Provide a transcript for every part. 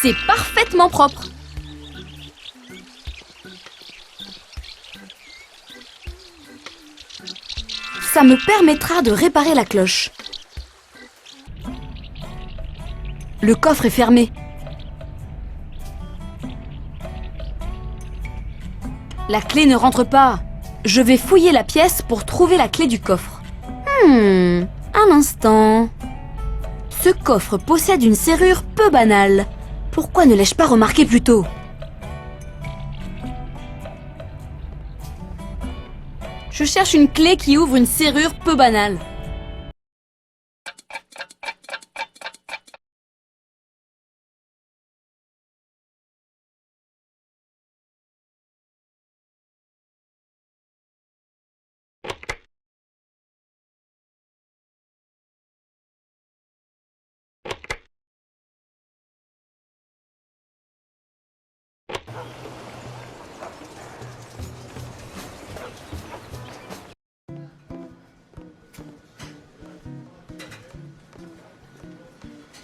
C'est parfaitement propre. Ça me permettra de réparer la cloche. Le coffre est fermé. La clé ne rentre pas. Je vais fouiller la pièce pour trouver la clé du coffre. Un instant. Ce coffre possède une serrure peu banale. Pourquoi ne l'ai-je pas remarqué plus tôt? Je cherche une clé qui ouvre une serrure peu banale.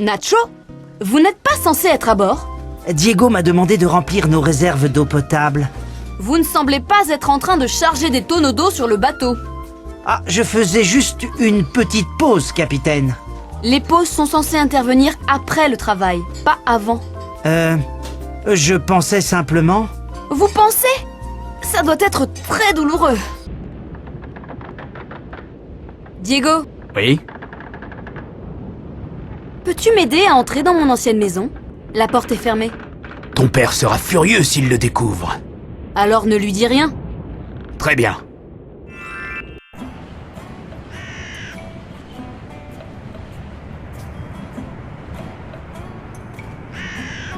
Nacho, vous n'êtes pas censé être à bord? Diego m'a demandé de remplir nos réserves d'eau potable. Vous ne semblez pas être en train de charger des tonneaux d'eau sur le bateau. Ah, je faisais juste une petite pause, capitaine. Les pauses sont censées intervenir après le travail, pas avant. Je pensais simplement... Vous pensez? Ça doit être très douloureux. Diego, Oui? peux-tu m'aider à entrer dans mon ancienne maison? La porte est fermée. Ton père sera furieux s'il le découvre. Alors ne lui dis rien. Très bien.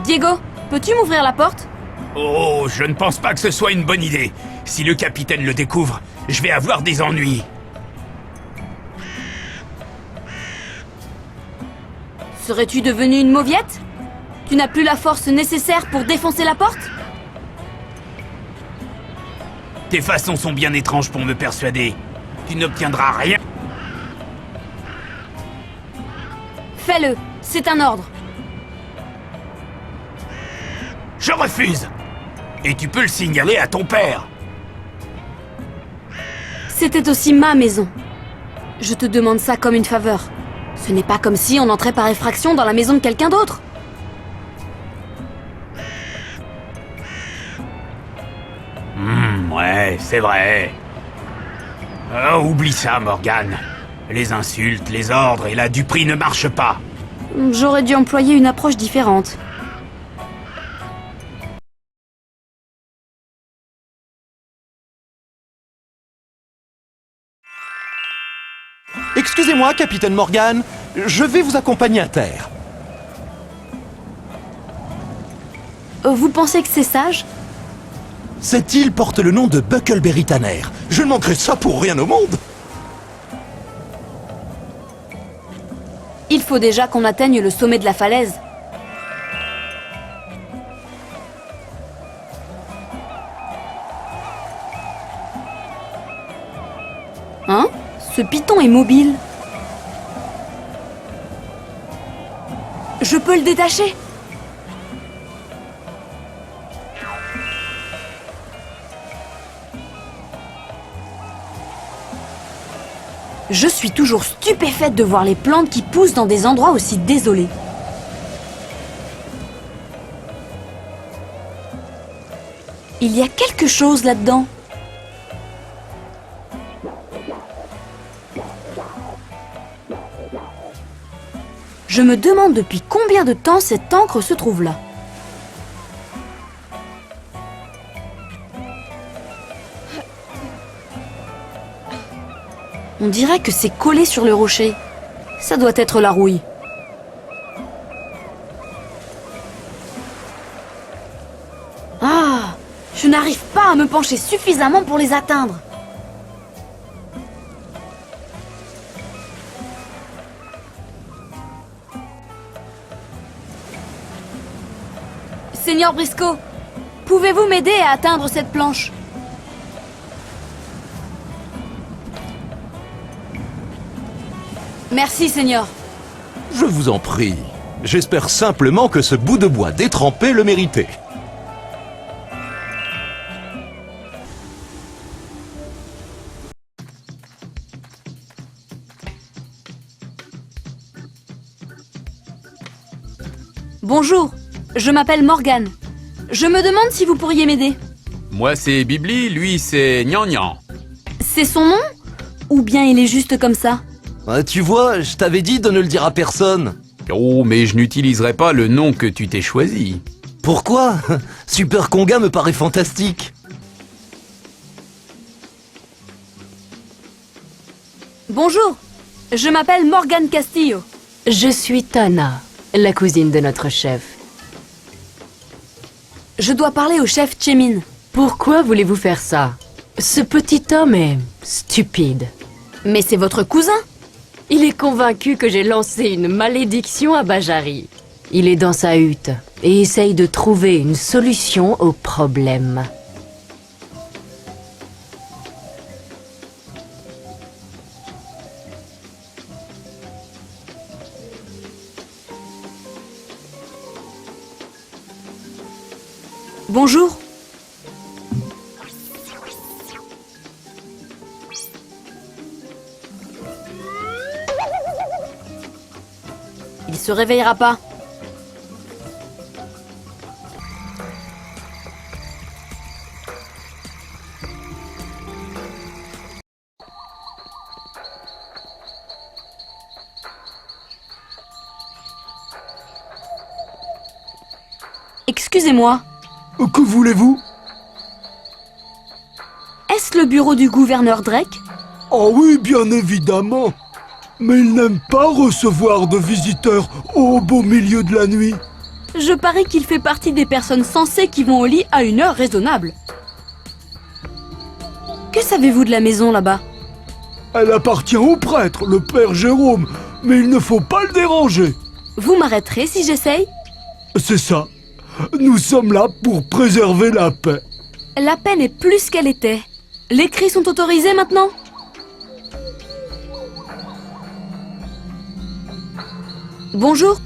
Diego, peux-tu m'ouvrir la porte? Oh, je ne pense pas que ce soit une bonne idée. Si le capitaine le découvre, je vais avoir des ennuis. Serais-tu devenue une mauviette? Tu n'as plus la force nécessaire pour défoncer la porte? Tes façons sont bien étranges pour me persuader. Tu n'obtiendras rien. Fais-le, c'est un ordre. Je refuse. Et tu peux le signaler à ton père. C'était aussi ma maison. Je te demande ça comme une faveur. Ce n'est pas comme si on entrait par effraction dans la maison de quelqu'un d'autre. Ouais, c'est vrai. Oh, oublie ça, Morgane. Les insultes, les ordres et la duperie ne marchent pas. J'aurais dû employer une approche différente. Excusez-moi, capitaine Morgan, je vais vous accompagner à terre. Vous pensez que c'est sage? Cette île porte le nom de Buckleberry Tanner. Je ne manquerai ça pour rien au monde. Il faut déjà qu'on atteigne le sommet de la falaise. Hein? Ce python est mobile. Je peux le détacher? Je suis toujours stupéfaite de voir les plantes qui poussent dans des endroits aussi désolés. Il y a quelque chose là-dedans. Je me demande depuis combien de temps cette encre se trouve là. On dirait que c'est collé sur le rocher. Ça doit être la rouille. Ah! Je n'arrive pas à me pencher suffisamment pour les atteindre. Seigneur Briscoe, pouvez-vous m'aider à atteindre cette planche? Merci, Seigneur. Je vous en prie. J'espère simplement que ce bout de bois détrempé le méritait. Bonjour, je m'appelle Morgane. Je me demande si vous pourriez m'aider. Moi c'est Bibli, lui c'est Gnangnan. C'est son nom? Ou bien il est juste comme ça? Tu vois, je t'avais dit de ne le dire à personne. Oh, mais je n'utiliserai pas le nom que tu t'es choisi. Pourquoi? Super Conga me paraît fantastique. Bonjour, je m'appelle Morgane Castillo. Je suis Tana, la cousine de notre chef. Je dois parler au chef Chemin. Pourquoi voulez-vous faire ça? Ce petit homme est stupide. Mais c'est votre cousin? Il est convaincu que j'ai lancé une malédiction à Bajari. Il est dans sa hutte et essaye de trouver une solution au problème. Bonjour. Il se réveillera pas. Excusez-moi, Que voulez-vous? est-ce le bureau du gouverneur Drake? Oh oui, bien évidemment. Mais il n'aime pas recevoir de visiteurs au beau milieu de la nuit. Je parie qu'il fait partie des personnes sensées qui vont au lit à une heure raisonnable. Que savez-vous de la maison là-bas? Elle appartient au prêtre, le père Jérôme, mais il ne faut pas le déranger. Vous m'arrêterez si j'essaye? C'est ça. Nous sommes là pour préserver la paix. La peine est plus qu'elle était. Les cris sont autorisés maintenant? Bonjour,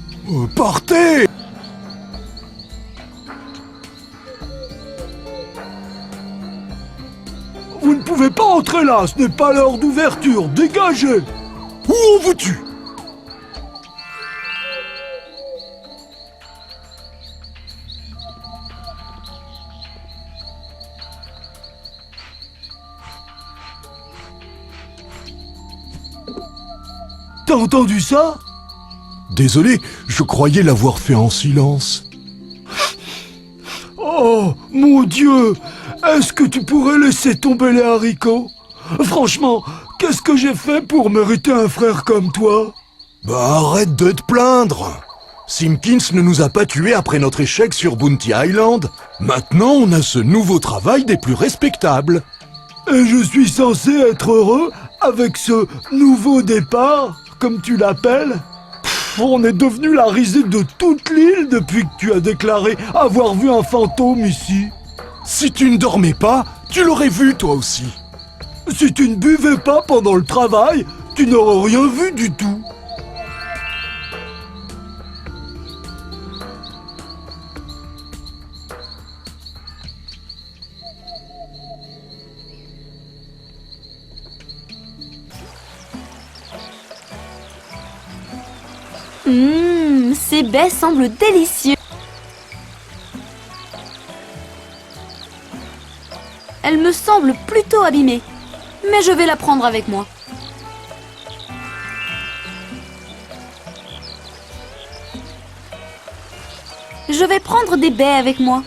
Partez! Vous ne pouvez pas entrer là, ce n'est pas l'heure d'ouverture, dégagez! Où en veux-tu? T'as entendu ça? Désolé, je croyais l'avoir fait en silence. Oh, mon Dieu! Est-ce que tu pourrais laisser tomber les haricots? Franchement, qu'est-ce que j'ai fait pour mériter un frère comme toi? Bah arrête de te plaindre. Simpkins ne nous a pas tués après notre échec sur Bounty Island. Maintenant, on a ce nouveau travail des plus respectables. Et je suis censé être heureux avec ce nouveau départ, comme tu l'appelles? On est devenu la risée de toute l'île depuis que tu as déclaré avoir vu un fantôme ici. Si tu ne dormais pas, tu l'aurais vu toi aussi. Si tu ne buvais pas pendant le travail, tu n'aurais rien vu du tout. ces baies semblent délicieux. Elle me semble plutôt abîmée, mais je vais la prendre avec moi. Je vais prendre des baies avec moi.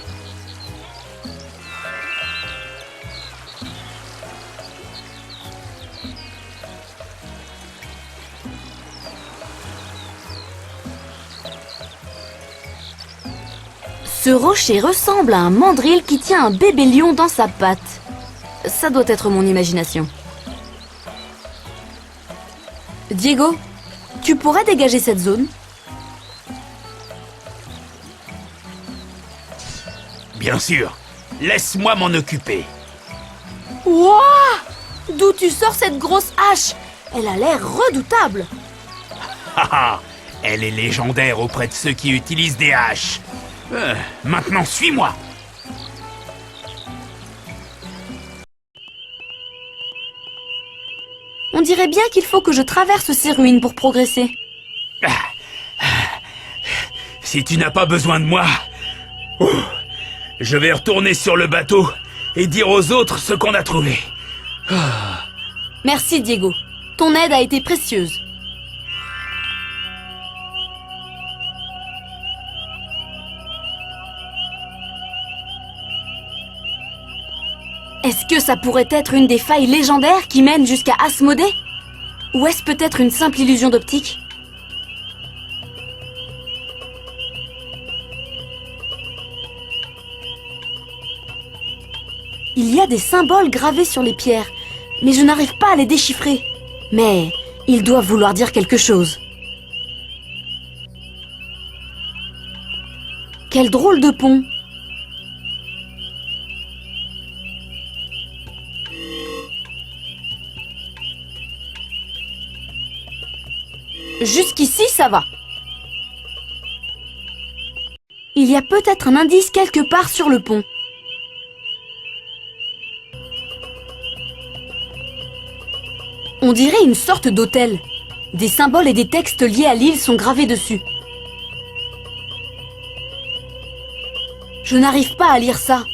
Ce rocher ressemble à un mandril qui tient un bébé lion dans sa patte. Ça doit être mon imagination. Diego, tu pourrais dégager cette zone? Bien sûr. Laisse-moi m'en occuper. Wouah! D'où tu sors cette grosse hache? Elle a l'air redoutable. Haha, Elle est légendaire auprès de ceux qui utilisent des haches. Maintenant, suis-moi. On dirait bien qu'il faut que je traverse ces ruines pour progresser. Si tu n'as pas besoin de moi, je vais retourner sur le bateau et dire aux autres ce qu'on a trouvé. Merci Diego. Ton aide a été précieuse. Est-ce que ça pourrait être une des failles légendaires qui mènent jusqu'à Asmodée? Ou est-ce peut-être une simple illusion d'optique? Il y a des symboles gravés sur les pierres, mais je n'arrive pas à les déchiffrer. Mais ils doivent vouloir dire quelque chose. Quel drôle de pont! Jusqu'ici, ça va. Il y a peut-être un indice quelque part sur le pont. On dirait une sorte d'hôtel. Des symboles et des textes liés à l'île sont gravés dessus. Je n'arrive pas à lire ça.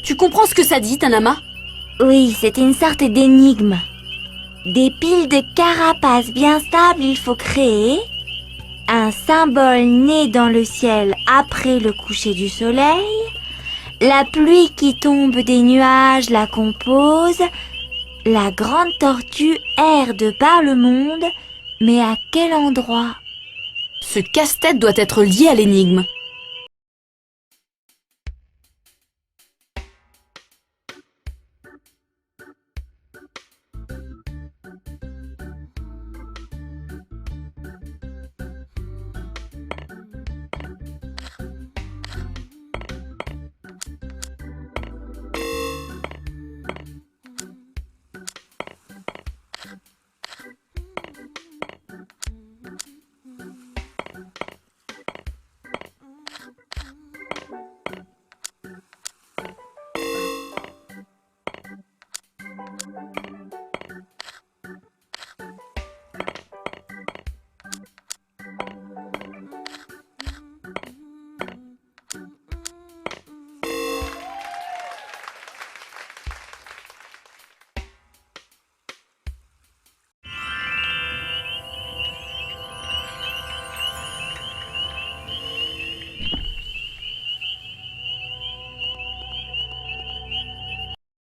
Tu comprends ce que ça dit, Tanama? Oui, c'est une sorte d'énigme. Des piles de carapaces bien stables il faut créer. Un symbole né dans le ciel après le coucher du soleil. La pluie qui tombe des nuages la compose. La grande tortue erre de par le monde. Mais à quel endroit? Ce casse-tête doit être lié à l'énigme.